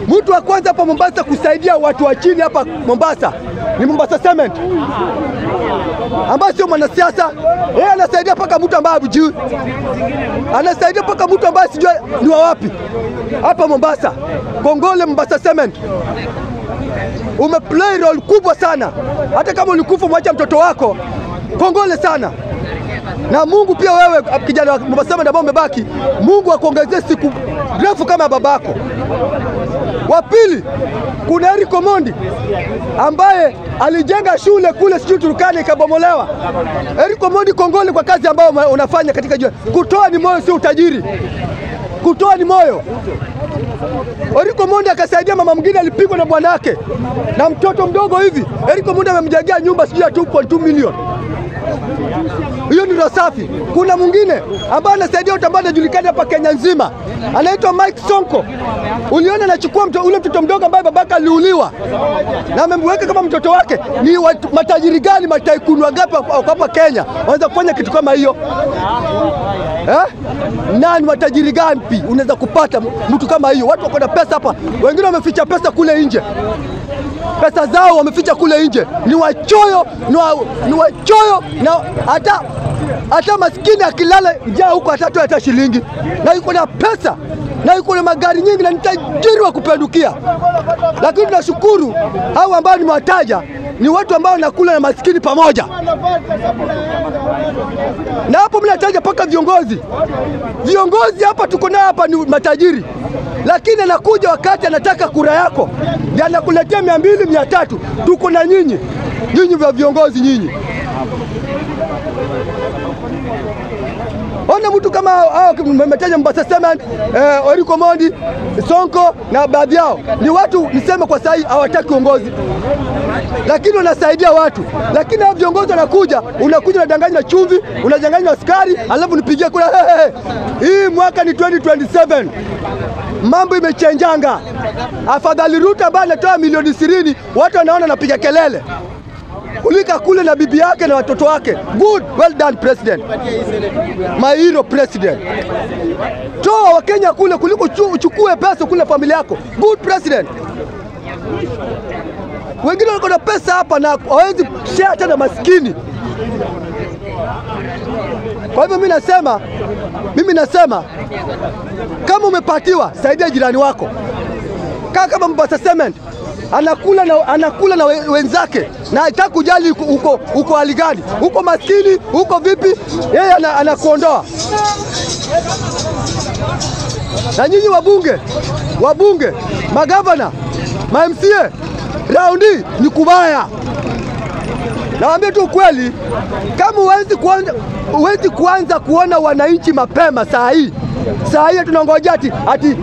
Mtu wa kwanza hapa Mombasa kusaidia watu wa chini hapa Mombasa ni Mombasa Cement, ambaye sio mwanasiasa. Yeye anasaidia paka mtu ambaye hajui, anasaidia paka mtu ambaye sijui ni wa wapi hapa Mombasa. Kongole Mombasa Cement, umeplay role kubwa sana. Hata kama ulikufa mwacha mtoto wako, kongole sana. Na Mungu pia wewe kijana wa Mombasa Cement ambao umebaki, Mungu akuongezee siku refu kama babako. Wa pili, kuna Eric Omondi ambaye alijenga shule kule sijui Turkana ikabomolewa. Eric Omondi, kongole kwa kazi ambayo unafanya katika jua. Kutoa ni moyo, sio utajiri. Kutoa ni moyo. Eric Omondi akasaidia mama mwingine alipigwa na bwanake na mtoto mdogo hivi. Eric Omondi amemjengea nyumba sijui ya 2.2 milioni. Hiyo ni safi. Kuna mwingine ambaye anasaidia utambana julikana hapa Kenya nzima, anaitwa Mike Sonko. Uliona anachukua ule mtoto mdogo ambaye babaka aliuliwa na amemweka kama mtoto wake. Ni matajiri gani, mataikunu wangapi hapa Kenya wanaweza kufanya kitu kama hiyo? Nani matajiri gani unaweza kupata mtu kama hiyo? Watu wako na pesa hapa, wengine wameficha pesa kule nje. Pesa zao wameficha kule nje. Ni wachoyo, ni wachoyo. Na hata maskini akilala njaa huko atatoa hata shilingi. Na yuko na pesa, na yuko na magari nyingi, na ni tajiri wa kupendukia. Lakini tunashukuru hao ambao nimewataja ni watu ambao wanakula na maskini pamoja. Na hapo mnataja paka viongozi. Viongozi hapa tuko nao hapa ni matajiri. Lakini anakuja wakati anataka kura yako, ndiye anakuletea 200, 300. Tuko na nyinyi vya viongozi nyinyi. Ona mtu kama hao mmetaja Mombasa Cement, Eric Omondi, Sonko na baadhi yao ni watu niseme kwa sahi hawataki uongozi, lakini wanasaidia watu. Lakini hao viongozi wanakuja, unakuja unadanganya chumvi, unadanganya askari, alafu nipigie kula. Hii mwaka ni 2027. Mambo imechenjanga. Afadhali Ruto ambaye anatoa milioni 20, watu wanaona anapiga kelele. Ulika kule na bibi yake na watoto wake. Good, well done president. My hero president. Toa wa Kenya kule kuliko uchukue pesa kule familia yako. Good president. Wengine wako na pesa hapa na hawezi share hata na maskini. Kwa hivyo mimi nasema kama umepatiwa, saidia jirani wako. Kama Mombasa Cement anakula na wenzake na hataki kujali uko hali gani, uko maskini, uko vipi, yeye anakuondoa. Na nyinyi wabunge, magavana, ma MCA, raundi ni kubaya. Nawaambia tu kweli, kama huwezi kuanza kuona wananchi mapema saa hii tunangoja ati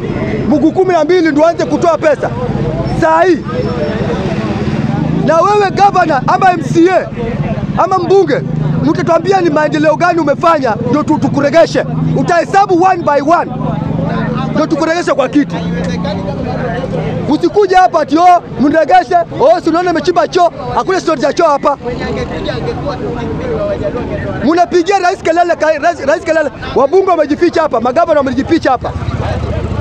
Mungu 12 ndio anze kutoa pesa. Saa hii na wewe governor ama MCA ama mbunge, mtatuambia ni maendeleo gani umefanya ndio tukuregeshe. Utahesabu one by one ndio tukuregeshe kwa kiti. Usikuja hapa ati mniregeshe, si unaona nimechimba choo, hakuna story za choo hapa. Mnapigia rais kelele, wabunge wamejificha hapa, magavana wamejificha hapa.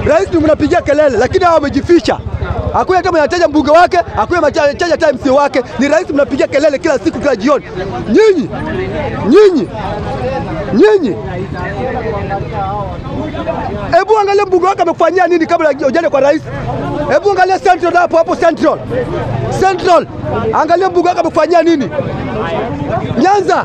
Rais ndio mnapigia kelele, lakini hao wamejificha. Hakuna hata mnataja mbunge wake, hakuna mnataja hata MCA wake, ni rais mnapigia kelele kila siku kila jioni. Nyinyi. Hebu angalia mbunge wake amekufanyia nini kabla hujane kwa rais? Hebu angalia Central hapo Central. Angalia mbunge wake amekufanyia nini? Nyanza